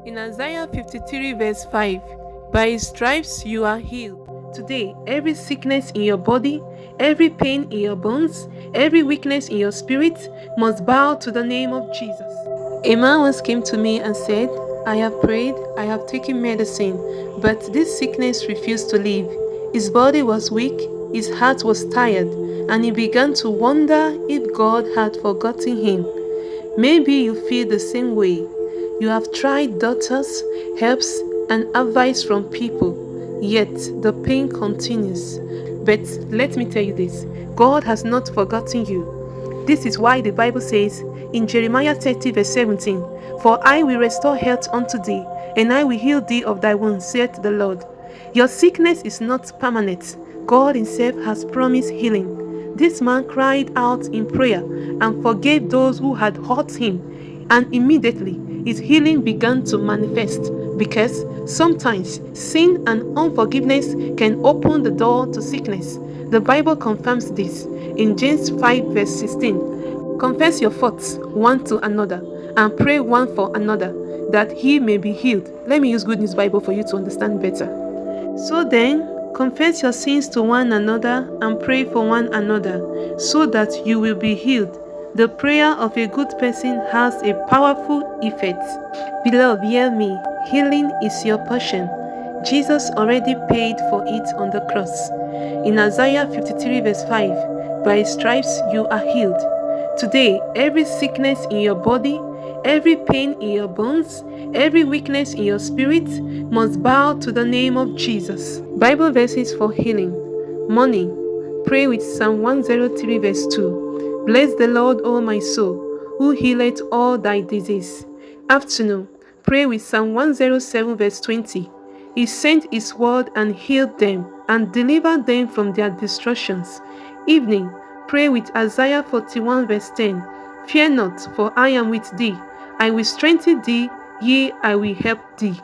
In Isaiah 53 verse 5, by his stripes you are healed. Today, every sickness in your body, every pain in your bones, every weakness in your spirit must bow to the name of Jesus. A man once came to me and said, I have prayed, I have taken medicine, but this sickness refused to leave. His body was weak, his heart was tired, and he began to wonder if God had forgotten him. Maybe you feel the same way. You have tried doctors, herbs, and advice from people, yet the pain continues. But let me tell you this, God has not forgotten you. This is why the Bible says in Jeremiah 30 verse 17, For I will restore health unto thee, and I will heal thee of thy wounds, saith the Lord. Your sickness is not permanent. God himself has promised healing. This man cried out in prayer and forgave those who had hurt him, and immediately his healing began to manifest, because sometimes sin and unforgiveness can open the door to sickness. The Bible confirms this in James 5 verse 16. Confess your faults one to another and pray one for another, that he may be healed. Let me use Good News Bible for you to understand better. So then, confess your sins to one another and pray for one another, so that you will be healed. The prayer of a good person has a powerful effect. Beloved, hear me. Healing is your portion. Jesus already paid for it on the cross. In Isaiah 53 verse 5, by his stripes you are healed. Today, every sickness in your body, every pain in your bones, every weakness in your spirit must bow to the name of Jesus. Bible verses for healing. Morning, pray with Psalm 103 verse 2. Bless the Lord, O my soul, who healeth all thy disease. Afternoon, pray with Psalm 107 verse 20. He sent his word and healed them and delivered them from their destructions. Evening, pray with Isaiah 41 verse 10. Fear not, for I am with thee. I will strengthen thee, yea, I will help thee.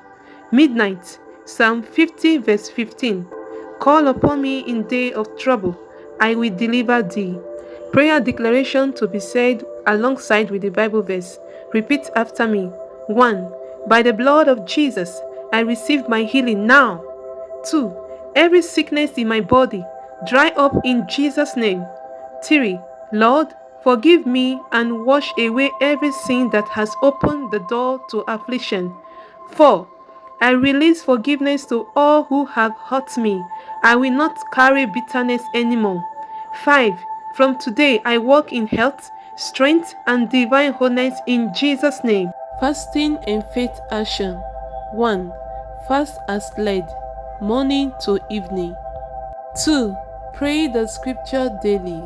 Midnight, Psalm 50 verse 15. Call upon me in day of trouble, I will deliver thee. Prayer declaration to be said alongside with the Bible verse. Repeat after me. 1. By the blood of Jesus, I receive my healing now. 2. Every sickness in my body, dry up in Jesus' name. 3. Lord, forgive me and wash away every sin that has opened the door to affliction. 4. I release forgiveness to all who have hurt me. I will not carry bitterness anymore. 5. From today, I walk in health, strength, and divine wholeness in Jesus' name. Fasting and faith action. 1. Fast as led, morning to evening. 2. Pray the scripture daily.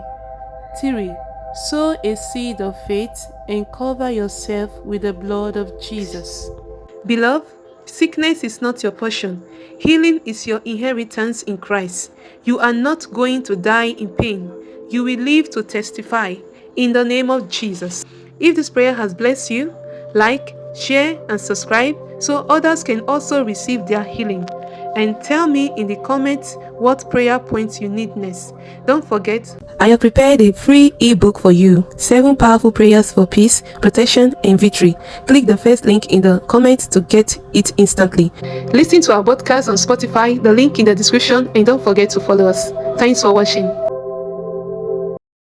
3. Sow a seed of faith and cover yourself with the blood of Jesus. Beloved, sickness is not your portion. Healing is your inheritance in Christ. You are not going to die in pain. You will live to testify in the name of Jesus. If this prayer has blessed you, like, share, and subscribe so others can also receive their healing. And tell me in the comments what prayer points you need next. Don't forget, I have prepared a free ebook for you. 7 powerful prayers for peace, protection, and victory. Click the first link in the comments to get it instantly. Listen to our podcast on Spotify, the link in the description, and don't forget to follow us. Thanks for watching.